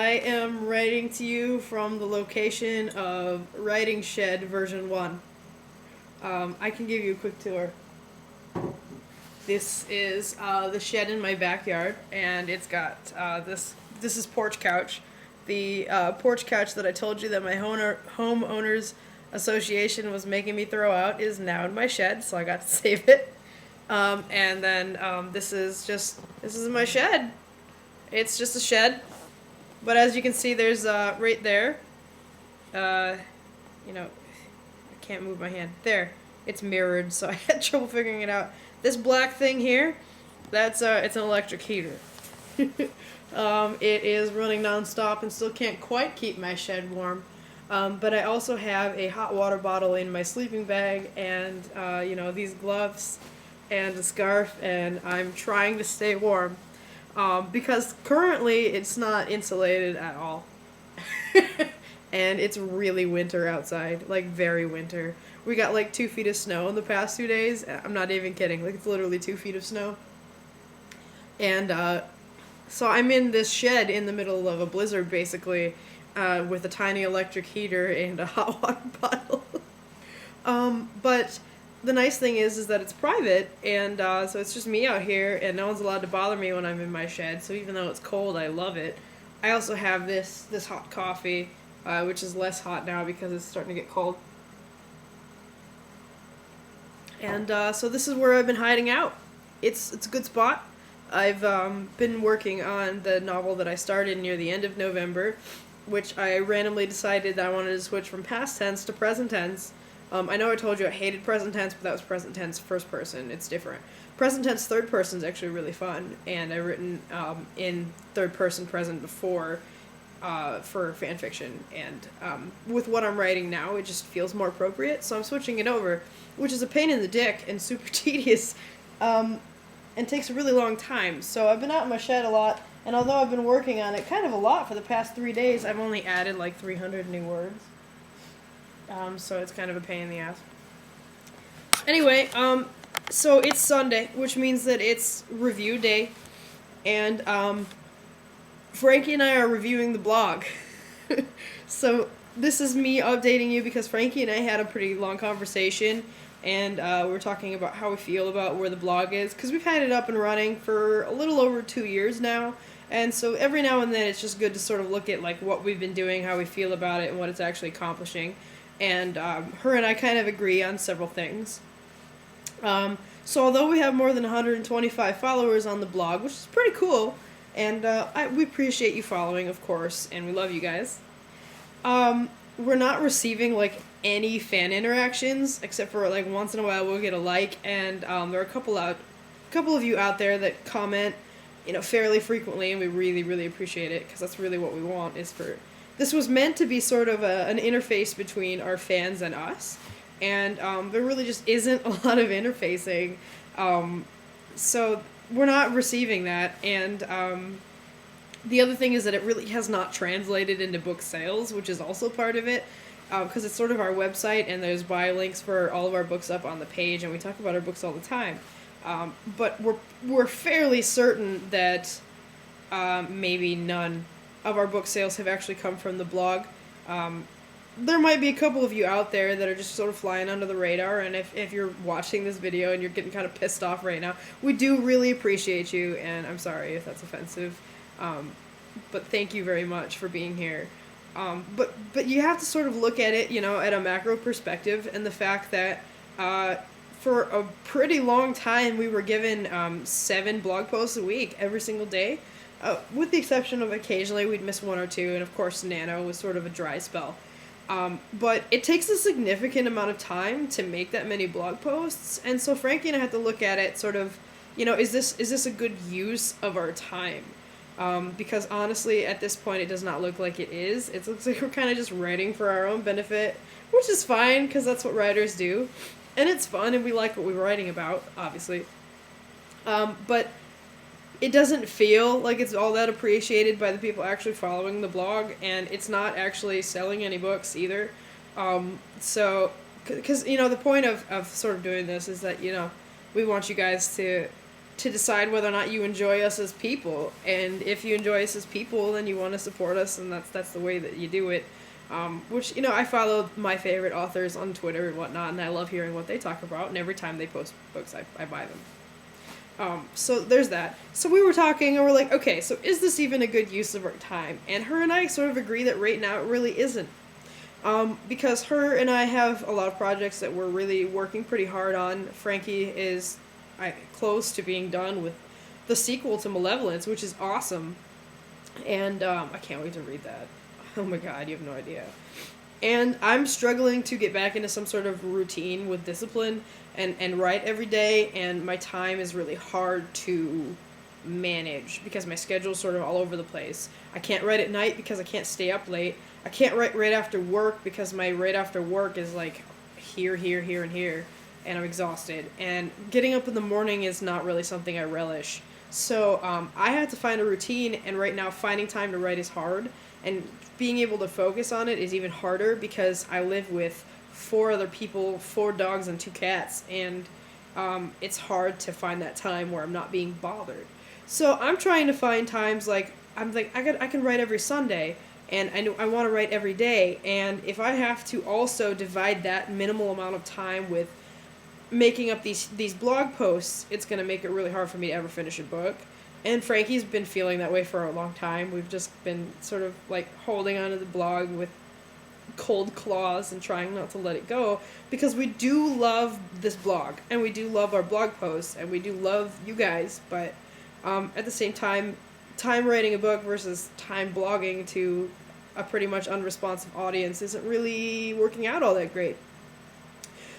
I am writing to you from the location of Writing Shed version 1. I can give you a quick tour. This is the shed in my backyard, and it's got this is porch couch. The porch couch that I told you that my homeowners association was making me throw out is now in my shed, so I got to save it. And then this is my shed. It's just a shed, but as you can see, there's right there. I can't move my hand. There, it's mirrored, so I had trouble figuring it out. This black thing here, that's it's an electric heater. It is running nonstop and still can't quite keep my shed warm. But I also have a hot water bottle in my sleeping bag, and these gloves and a scarf, and I'm trying to stay warm because currently it's not insulated at all. And it's really winter outside, like very winter. We got like 2 feet of snow in the past 2 days. I'm not even kidding, like it's literally 2 feet of snow. And so I'm in this shed in the middle of a blizzard, basically, with a tiny electric heater and a hot water bottle. But the nice thing is that it's private, and so it's just me out here, and no one's allowed to bother me when I'm in my shed. So even though it's cold, I love it. I also have this hot coffee, which is less hot now because it's starting to get cold. And so this is where I've been hiding out. It's a good spot. I've been working on the novel that I started near the end of November, which I randomly decided that I wanted to switch from past tense to present tense. I know I told you I hated present tense, but that was present tense first person. It's different. Present tense third person is actually really fun, and I've written in third person present before for fan fiction, and with what I'm writing now, it just feels more appropriate, so I'm switching it over, which is a pain in the dick and super tedious, and takes a really long time. So I've been out in my shed a lot, and although I've been working on it kind of a lot for the past 3 days, I've only added like 300 new words. So it's kind of a pain in the ass. Anyway, so it's Sunday, which means that it's review day, and Frankie and I are reviewing the blog. So this is me updating you because Frankie and I had a pretty long conversation, and we're talking about how we feel about where the blog is, because we've had it up and running for a little over 2 years now, and so every now and then it's just good to sort of look at like what we've been doing, how we feel about it, and what it's actually accomplishing. And her and I kind of agree on several things. So although we have more than 125 followers on the blog, which is pretty cool, and we appreciate you following, of course, and we love you guys, we're not receiving like any fan interactions, except for like once in a while we'll get a like, and there are a couple of you out there that comment, fairly frequently, and we really, really appreciate it, because that's really what we want. This was meant to be sort of an interface between our fans and us, and there really just isn't a lot of interfacing, so we're not receiving that, and the other thing is that it really has not translated into book sales, which is also part of it, because it's sort of our website, and there's buy links for all of our books up on the page, and we talk about our books all the time, but we're fairly certain that maybe none of our book sales have actually come from the blog. There might be a couple of you out there that are just sort of flying under the radar, and if you're watching this video and you're getting kind of pissed off right now, we do really appreciate you, and I'm sorry if that's offensive, but thank you very much for being here. But you have to sort of look at it, at a macro perspective, and the fact that for a pretty long time we were given 7 blog posts a week every single day. With the exception of occasionally we'd miss 1 or 2, and of course Nano was sort of a dry spell. But it takes a significant amount of time to make that many blog posts, and so Frankie and I had to look at it sort of, is this a good use of our time? Because honestly, at this point, it does not look like it is. It looks like we're kind of just writing for our own benefit, which is fine, because that's what writers do. And it's fun, and we like what we're writing about, obviously. But it doesn't feel like it's all that appreciated by the people actually following the blog, and it's not actually selling any books either. So, because, the point of sort of doing this is that, we want you guys to to decide whether or not you enjoy us as people. And if you enjoy us as people, then you want to support us, and that's the way that you do it. Which, I follow my favorite authors on Twitter and whatnot, and I love hearing what they talk about, and every time they post books, I buy them. So there's that. So we were talking, and we're like, okay, so is this even a good use of our time? And her and I sort of agree that right now it really isn't. Because her and I have a lot of projects that we're really working pretty hard on. Frankie is close to being done with the sequel to Malevolence, which is awesome. And I can't wait to read that. Oh my god, you have no idea. And I'm struggling to get back into some sort of routine with discipline and write every day, and my time is really hard to manage because my schedule's sort of all over the place. I can't write at night because I can't stay up late. I can't write right after work because my right after work is like here, and here, and I'm exhausted. And getting up in the morning is not really something I relish. So I had to find a routine, and right now finding time to write is hard, and being able to focus on it is even harder because I live with 4 other people, 4 dogs and 2 cats, and it's hard to find that time where I'm not being bothered. So I'm trying to find times I can write every Sunday, and I want to write every day, and if I have to also divide that minimal amount of time with making up these blog posts, it's going to make it really hard for me to ever finish a book. And Frankie's been feeling that way for a long time. We've just been sort of holding onto the blog with cold claws and trying not to let it go, because we do love this blog, and we do love our blog posts, and we do love you guys, but at the same time writing a book versus time blogging to a pretty much unresponsive audience isn't really working out all that great.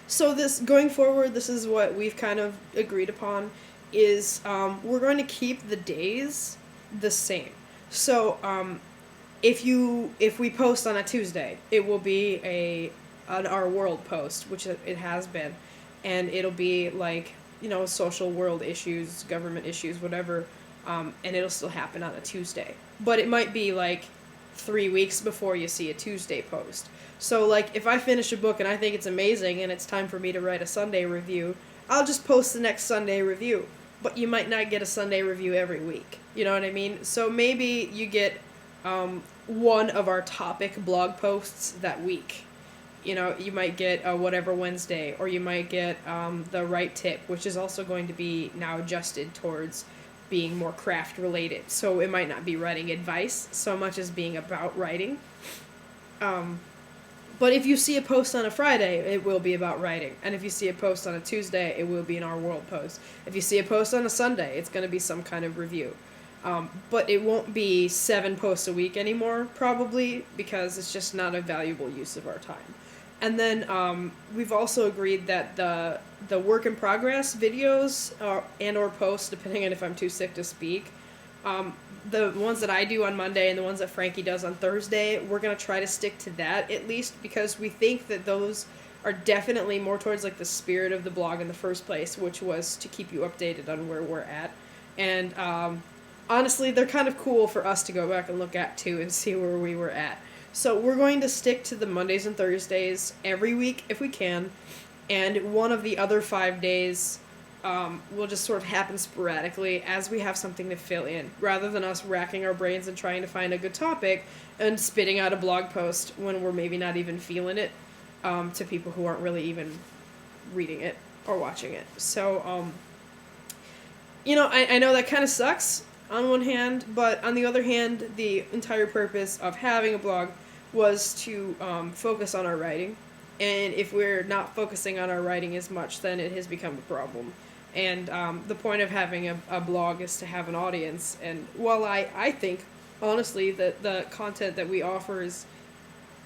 So going forward, this is what we've kind of agreed upon, is we're going to keep the days the same. So if we post on a Tuesday, it will be an Our World post, which it has been, and it'll be social world issues, government issues, whatever, and it'll still happen on a Tuesday. But it might be 3 weeks before you see a Tuesday post. So if I finish a book and I think it's amazing and it's time for me to write a Sunday review, I'll just post the next Sunday review. But you might not get a Sunday review every week. You know what I mean? So maybe you get one of our topic blog posts that week. You might get a whatever Wednesday, or you might get the right tip, which is also going to be now adjusted towards being more craft related. So it might not be writing advice so much as being about writing. But if you see a post on a Friday, it will be about writing. And if you see a post on a Tuesday, it will be an Our World post. If you see a post on a Sunday, it's going to be some kind of review. But it won't be 7 posts a week anymore, probably, because it's just not a valuable use of our time. And then we've also agreed that the work in progress videos and or posts, depending on if I'm too sick to speak, the ones that I do on Monday and the ones that Frankie does on Thursday, we're going to try to stick to that at least, because we think that those are definitely more towards the spirit of the blog in the first place, which was to keep you updated on where we're at. And honestly, they're kind of cool for us to go back and look at too and see where we were at. So we're going to stick to the Mondays and Thursdays every week if we can, and one of the other 5 days will just sort of happen sporadically as we have something to fill in, rather than us racking our brains and trying to find a good topic and spitting out a blog post when we're maybe not even feeling it to people who aren't really even reading it or watching it. So, I know that kind of sucks on one hand, but on the other hand, the entire purpose of having a blog was to focus on our writing. And if we're not focusing on our writing as much, then it has become a problem. And the point of having a blog is to have an audience. And while I think, honestly, that the content that we offer is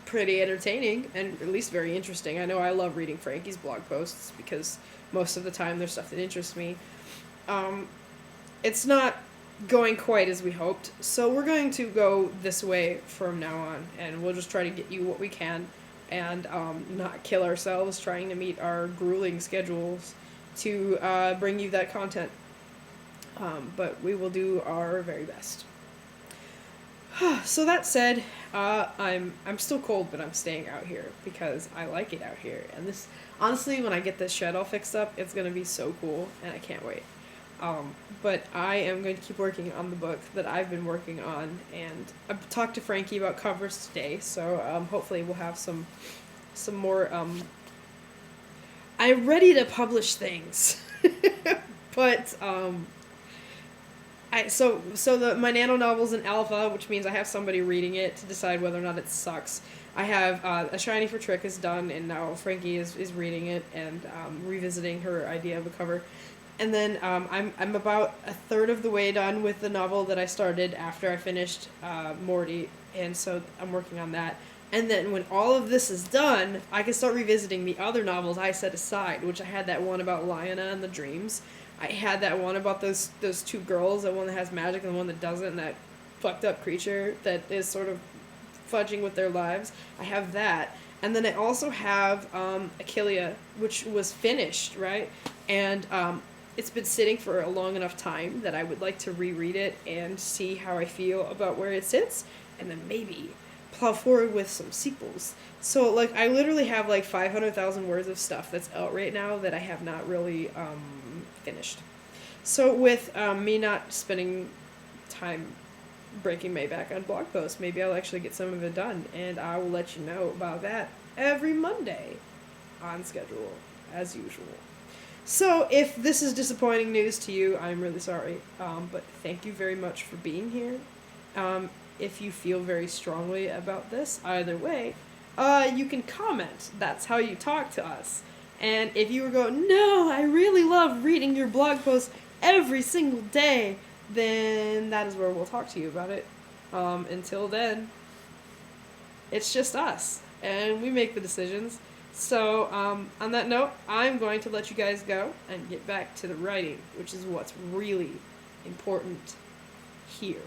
pretty entertaining and at least very interesting. I know I love reading Frankie's blog posts because most of the time there's stuff that interests me. It's not going quite as we hoped. So we're going to go this way from now on. And we'll just try to get you what we can. And not kill ourselves trying to meet our grueling schedules to bring you that content. But we will do our very best. So that said, I'm still cold, but I'm staying out here because I like it out here. And this, honestly, when I get this shed all fixed up, it's going to be so cool, and I can't wait. But I am going to keep working on the book that I've been working on, and I've talked to Frankie about covers today, so hopefully we'll have some more. I'm ready to publish things, but my nano novel's in alpha, which means I have somebody reading it to decide whether or not it sucks. I have A Shiny for Trick is done, and now Frankie is reading it and revisiting her idea of a cover. And then I'm about a third of the way done with the novel that I started after I finished Morty, and so I'm working on that. And then when all of this is done, I can start revisiting the other novels I set aside, which I had that one about Lyanna and the dreams. I had that one about those two girls, the one that has magic and the one that doesn't, and that fucked up creature that is sort of fudging with their lives. I have that. And then I also have Achillea, which was finished, right? And it's been sitting for a long enough time that I would like to reread it and see how I feel about where it sits, and then maybe plow forward with some sequels. So, like, I literally have, like, 500,000 words of stuff that's out right now that I have not really finished. So, with me not spending time breaking my back on blog posts, maybe I'll actually get some of it done, and I will let you know about that every Monday on schedule, as usual. So, if this is disappointing news to you, I'm really sorry, but thank you very much for being here. If you feel very strongly about this, either way, you can comment. That's how you talk to us. And if you were going, no, I really love reading your blog posts every single day, then that is where we'll talk to you about it. Until then, it's just us, and we make the decisions. So, on that note, I'm going to let you guys go and get back to the writing, which is what's really important here.